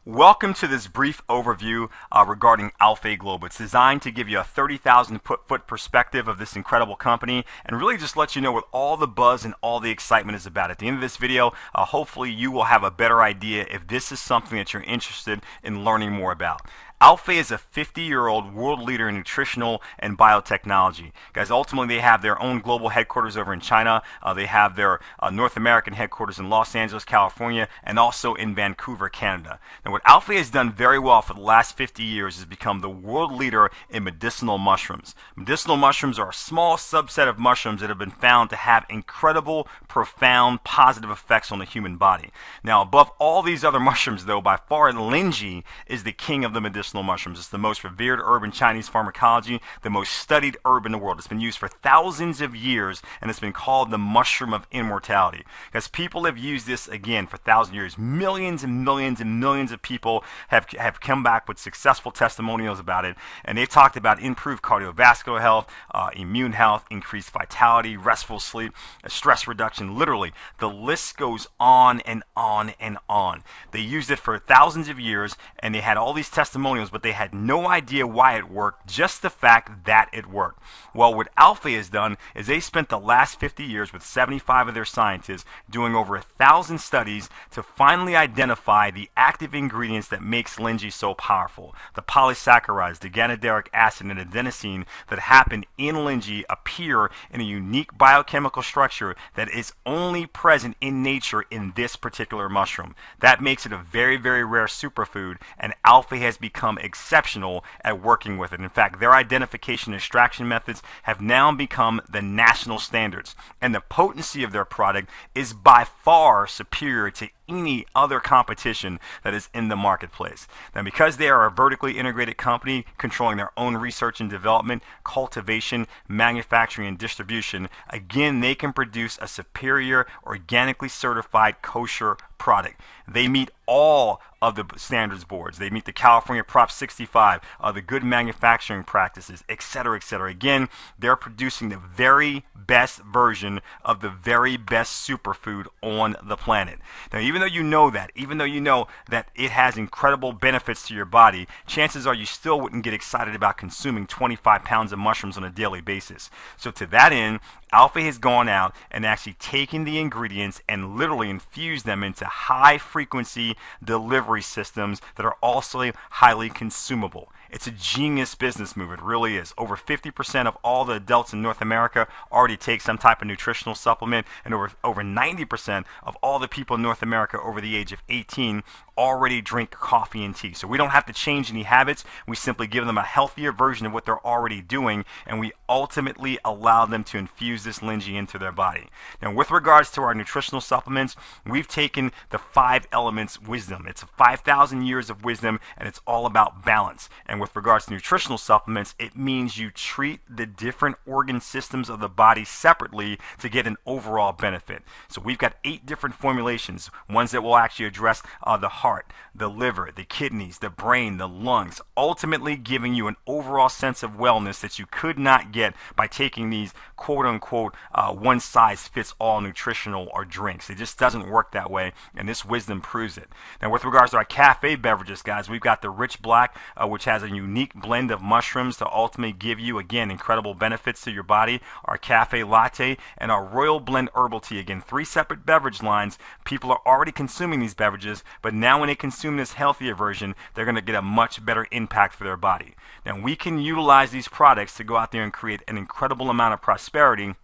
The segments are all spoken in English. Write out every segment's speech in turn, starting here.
Welcome to this brief overview regarding Alphay Global. It's designed to give you a 30,000 foot perspective of this incredible company and really just let you know what all the buzz and all the excitement is about. At the end of this video, hopefully you will have a better idea if this is something that you're interested in learning more about. Alphay is a 50-year-old world leader in nutritional and biotechnology. Guys, ultimately they have their own global headquarters over in China. They have their North American headquarters in Los Angeles, California, and also in Vancouver, Canada. Now, what Alphay has done very well for the last 50 years is become the world leader in medicinal mushrooms. Medicinal mushrooms are a small subset of mushrooms that have been found to have incredible, profound, positive effects on the human body. Now, above all these other mushrooms, though, by far, Linji is the king of the medicinal mushrooms. It's the most revered herb in Chinese pharmacology, the most studied herb in the world. It's been used for thousands of years, and it's been called the mushroom of immortality. Because people have used this, again, for thousands of years. Millions and millions and millions of people have come back with successful testimonials about it, and they've talked about improved cardiovascular health, immune health, increased vitality, restful sleep, stress reduction. Literally, the list goes on and on and on. They used it for thousands of years, and they had all these testimonials, but they had no idea why it worked, just the fact that it worked. Well, what Alphay has done is they spent the last 50 years with 75 of their scientists doing over 1,000 studies to finally identify the active ingredients that makes Linji so powerful. The polysaccharides, the ganideric acid, and adenosine that happen in Linji appear in a unique biochemical structure that is only present in nature in this particular mushroom. That makes it a very, very rare superfood, and Alphay has become exceptional at working with it. In fact, their identification and extraction methods have now become the national standards, and the potency of their product is by far superior to any other competition that is in the marketplace. Now, because they are a vertically integrated company controlling their own research and development, cultivation, manufacturing, and distribution, again, they can produce a superior, organically certified kosher product. They meet all of the standards boards. They meet the California Prop 65, the good manufacturing practices, etc., etc. Again, they're producing the very best version of the very best superfood on the planet. Now, even though you know that it has incredible benefits to your body, chances are you still wouldn't get excited about consuming 25 pounds of mushrooms on a daily basis. So to that end, Alphay has gone out and actually taken the ingredients and literally infused them into high frequency delivery systems that are also highly consumable. It's a genius business move. It really is. Over 50% of all the adults in North America already take some type of nutritional supplement, and over 90% of all the people in North America over the age of 18 already drink coffee and tea. So we don't have to change any habits. We simply give them a healthier version of what they're already doing, and we ultimately allow them to infuse this Linji into their body. Now, with regards to our nutritional supplements, we've taken the 5 elements wisdom. It's 5,000 years of wisdom, and it's all about balance. And with regards to nutritional supplements, it means you treat the different organ systems of the body separately to get an overall benefit. So we've got 8 different formulations, ones that will actually address the heart, the liver, the kidneys, the brain, the lungs, ultimately giving you an overall sense of wellness that you could not get by taking these quote-unquote one-size-fits-all nutritional or drinks. It just doesn't work that way, and this wisdom proves it. Now, with regards to our cafe beverages, guys, we've got the Rich Black, which has a unique blend of mushrooms to ultimately give you, again, incredible benefits to your body, our Cafe Latte, and our Royal Blend Herbal Tea. Again, 3 separate beverage lines. People are already consuming these beverages, but now when they consume this healthier version, they're going to get a much better impact for their body. Now, we can utilize these products to go out there and create an incredible amount of prosperity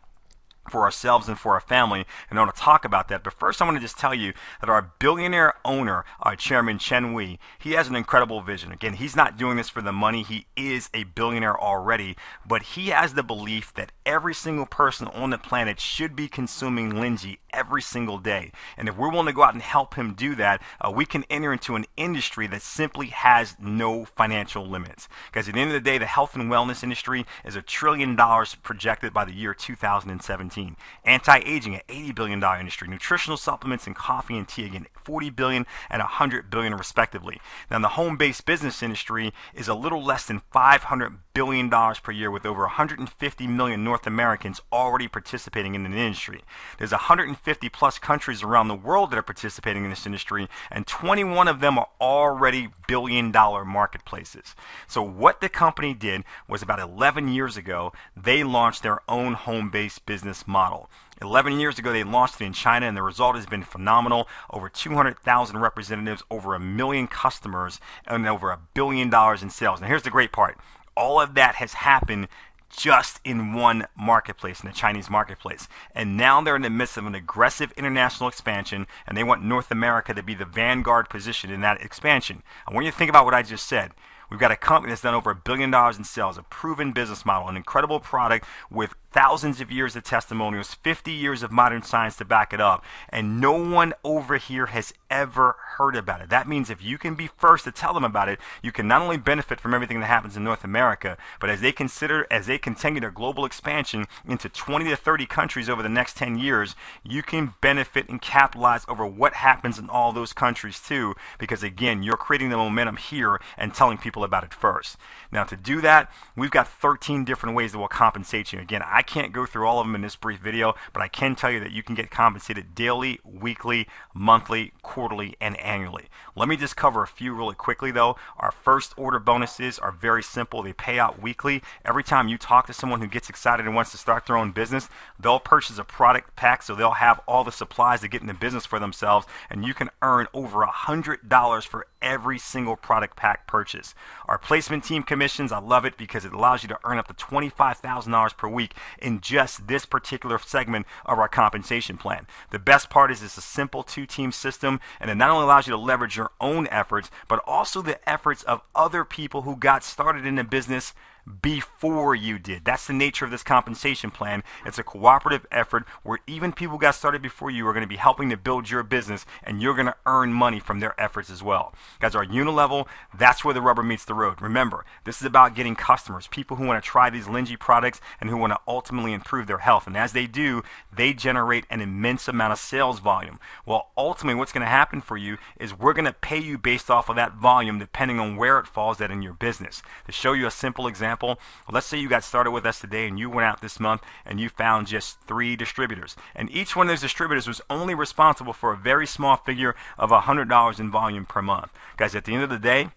for ourselves and for our family, and I want to talk about that. But first, I want to just tell you that our billionaire owner, our chairman Chen Wei, he has an incredible vision. Again, he's not doing this for the money. He is a billionaire already, but he has the belief that every single person on the planet should be consuming Linji every single day. And if we're willing to go out and help him do that, we can enter into an industry that simply has no financial limits. Because at the end of the day, the health and wellness industry is $1 trillion projected by the year 2017. 17. Anti-aging, an $80 billion industry. Nutritional supplements and coffee and tea, again, $40 billion and $100 billion respectively. Now, the home-based business industry is a little less than $500 billion per year, with over 150 million North Americans already participating in the industry. There's 150 plus countries around the world that are participating in this industry, and 21 of them are already billion-dollar marketplaces. So what the company did was, about 11 years ago, they launched their own home-based business model. 11 years ago, they launched it in China, and the result has been phenomenal. Over 200,000 representatives, over 1 million customers, and over $1 billion in sales. Now, here's the great part. All of that has happened just in one marketplace, in the Chinese marketplace. And now they're in the midst of an aggressive international expansion, and they want North America to be the vanguard position in that expansion. I want you to think about what I just said. We've got a company that's done over $1 billion in sales, a proven business model, an incredible product with thousands of years of testimonials, 50 years of modern science to back it up, and no one over here has ever heard about it. That means if you can be first to tell them about it, you can not only benefit from everything that happens in North America, but as they continue their global expansion into 20 to 30 countries over the next 10 years, you can benefit and capitalize over what happens in all those countries too, because again, you're creating the momentum here and telling people about it first. Now, to do that, we've got 13 different ways that will compensate you. Again, I can't go through all of them in this brief video, but I can tell you that you can get compensated daily, weekly, monthly, quarterly, and annually. Let me just cover a few really quickly though. Our first order bonuses are very simple. They pay out weekly. Every time you talk to someone who gets excited and wants to start their own business, they'll purchase a product pack, so they'll have all the supplies to get in the business for themselves, and you can earn over $100 for every single product pack purchase. Our placement team commissions, I love it because it allows you to earn up to $25,000 per week in just this particular segment of our compensation plan. The best part is it's a simple two-team system, and it not only allows you to leverage your own efforts, but also the efforts of other people who got started in the business before you did. That's the nature of this compensation plan. It's a cooperative effort where even people who got started before you are going to be helping to build your business, and you're going to earn money from their efforts as well. Guys, our unilevel, that's where the rubber meets the road. Remember, this is about getting customers, people who want to try these Linji products and who want to ultimately improve their health. And as they do, they generate an immense amount of sales volume. Well, ultimately, what's going to happen for you is we're going to pay you based off of that volume depending on where it falls at in your business. To show you a simple example, let's say you got started with us today and you went out this month and you found just 3 distributors, and each one of those distributors was only responsible for a very small figure of $100 in volume per month. Guys, at the end of the day,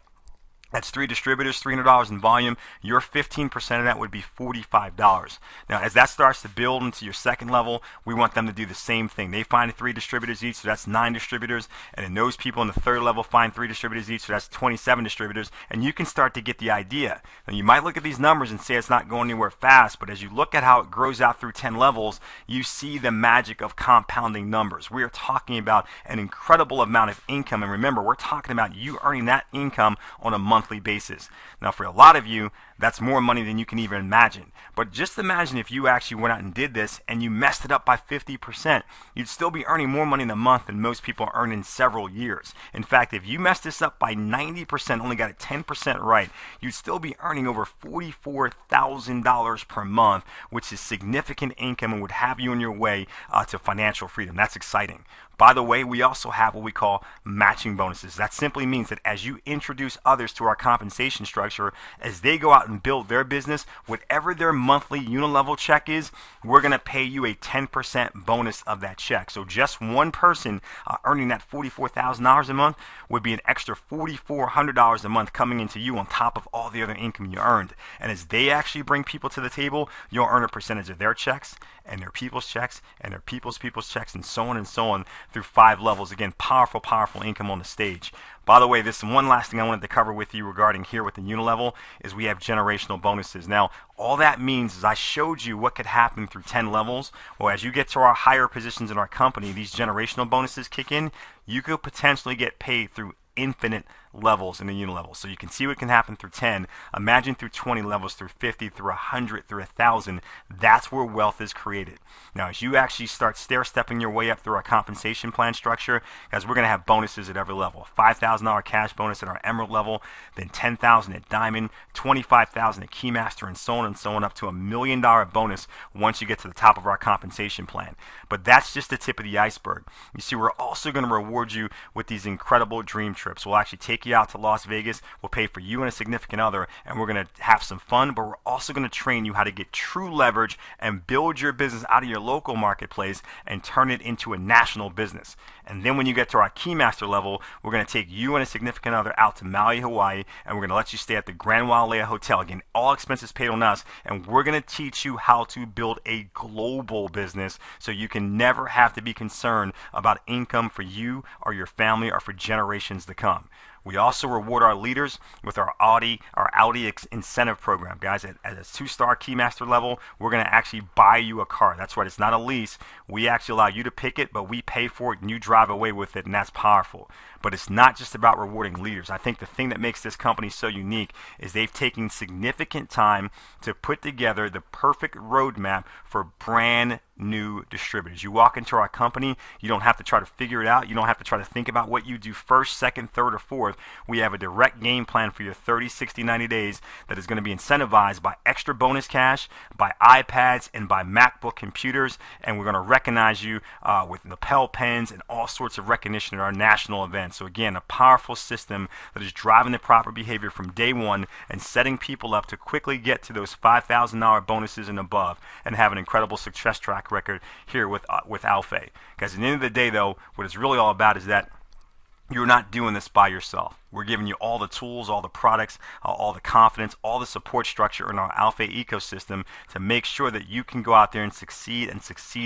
that's 3 distributors, $300 in volume. Your 15% of that would be $45. Now, as that starts to build into your second level, we want them to do the same thing. They find 3 distributors each, so that's 9 distributors. And then those people in the third level find 3 distributors each, so that's 27 distributors. And you can start to get the idea. Now, you might look at these numbers and say it's not going anywhere fast, but as you look at how it grows out through 10 levels, you see the magic of compounding numbers. We are talking about an incredible amount of income. And remember, we're talking about you earning that income on a monthly basis. Now, for a lot of you, that's more money than you can even imagine. But just imagine if you actually went out and did this and you messed it up by 50%. You'd still be earning more money in a month than most people earn in several years. In fact, if you messed this up by 90%, only got it 10% right, you'd still be earning over $44,000 per month, which is significant income and would have you on your way to financial freedom. That's exciting. By the way, we also have what we call matching bonuses. That simply means that as you introduce others to our compensation structure, as they go out and build their business, whatever their monthly unilevel check is, we're going to pay you a 10% bonus of that check. So just one person earning that $44,000 a month would be an extra $4,400 a month coming into you on top of all the other income you earned. And as they actually bring people to the table, you'll earn a percentage of their checks and their people's checks and their people's checks, and so on through 5 levels. Again, powerful income on the stage. By the way, this one last thing I wanted to cover with you regarding here with the unilevel is we have generational bonuses. Now, all that means is I showed you what could happen through 10 levels. Well, as you get to our higher positions in our company, these generational bonuses kick in. You could potentially get paid through infinite levels in the unilevel. So you can see what can happen through 10. Imagine through 20 levels, through 50, through 100, through 1,000. That's where wealth is created. Now, as you actually start stair-stepping your way up through our compensation plan structure, guys, we're going to have bonuses at every level. $5,000 cash bonus at our Emerald level, then $10,000 at Diamond, $25,000 at Keymaster, and so on up to $1 million bonus once you get to the top of our compensation plan. But that's just the tip of the iceberg. You see, we're also going to reward you with these incredible dream trips. We'll actually take you out to Las Vegas. We'll pay for you and a significant other, and we're going to have some fun, but we're also going to train you how to get true leverage and build your business out of your local marketplace and turn it into a national business. And then when you get to our Keymaster level, we're going to take you and a significant other out to Maui, Hawaii, and we're going to let you stay at the Grand Wailea Hotel. Again, all expenses paid on us, and we're going to teach you how to build a global business so you can never have to be concerned about income for you or your family or for generations to come. We also reward our leaders with our Audi incentive program. Guys, at a 2-star Keymaster level, we're going to actually buy you a car. That's right, it's not a lease. We actually allow you to pick it, but we pay for it and you drive away with it, and that's powerful. But it's not just about rewarding leaders. I think the thing that makes this company so unique is they've taken significant time to put together the perfect roadmap for brand new distributors. You walk into our company, you don't have to try to figure it out. You don't have to try to think about what you do first, second, third, or fourth. We have a direct game plan for your 30, 60, 90 days that is going to be incentivized by extra bonus cash, by iPads, and by MacBook computers. And we're going to recognize you with lapel pens and all sorts of recognition at our national events. So again, a powerful system that is driving the proper behavior from day one and setting people up to quickly get to those $5,000 bonuses and above and have an incredible success track record here with Alphay. Guys, at the end of the day, though, what it's really all about is that you're not doing this by yourself. We're giving you all the tools, all the products, all the confidence, all the support structure in our Alphay ecosystem to make sure that you can go out there and succeed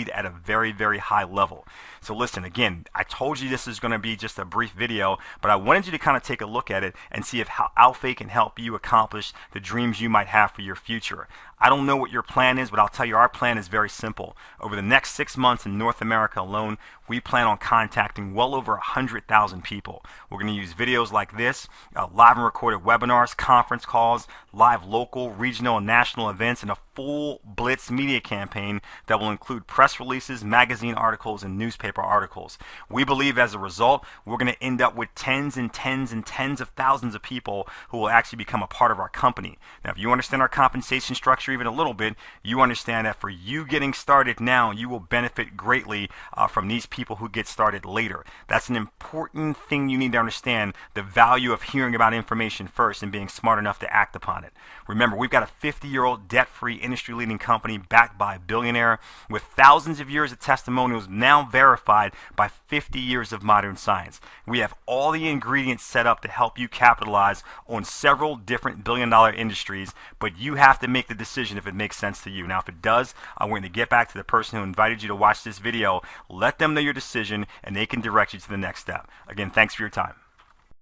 at a very, very high level. So listen, again, I told you this is going to be just a brief video, but I wanted you to kind of take a look at it and see if how Alphay can help you accomplish the dreams you might have for your future. I don't know what your plan is, but I'll tell you our plan is very simple. Over the next 6 months in North America alone, we plan on contacting well over 100,000 people. We're going to use videos like this, live and recorded webinars, conference calls, live local, regional, and national events, and a full blitz media campaign that will include press releases, magazine articles, and newspaper articles. We believe as a result, we're going to end up with tens and tens and tens of thousands of people who will actually become a part of our company. Now, if you understand our compensation structure even a little bit, you understand that for you getting started now, you will benefit greatly from these people who get started later. That's an important thing you need to understand, the value of hearing about information first and being smart enough to act upon it. Remember, we've got a 50-year-old debt-free industry-leading company backed by a billionaire with thousands of years of testimonials now verified by 50 years of modern science. We have all the ingredients set up to help you capitalize on several different billion-dollar industries, but you have to make the decision if it makes sense to you. Now, if it does, I'm going to get back to the person who invited you to watch this video. Let them know your decision, and they can direct you to the next step. Again, thanks for your time.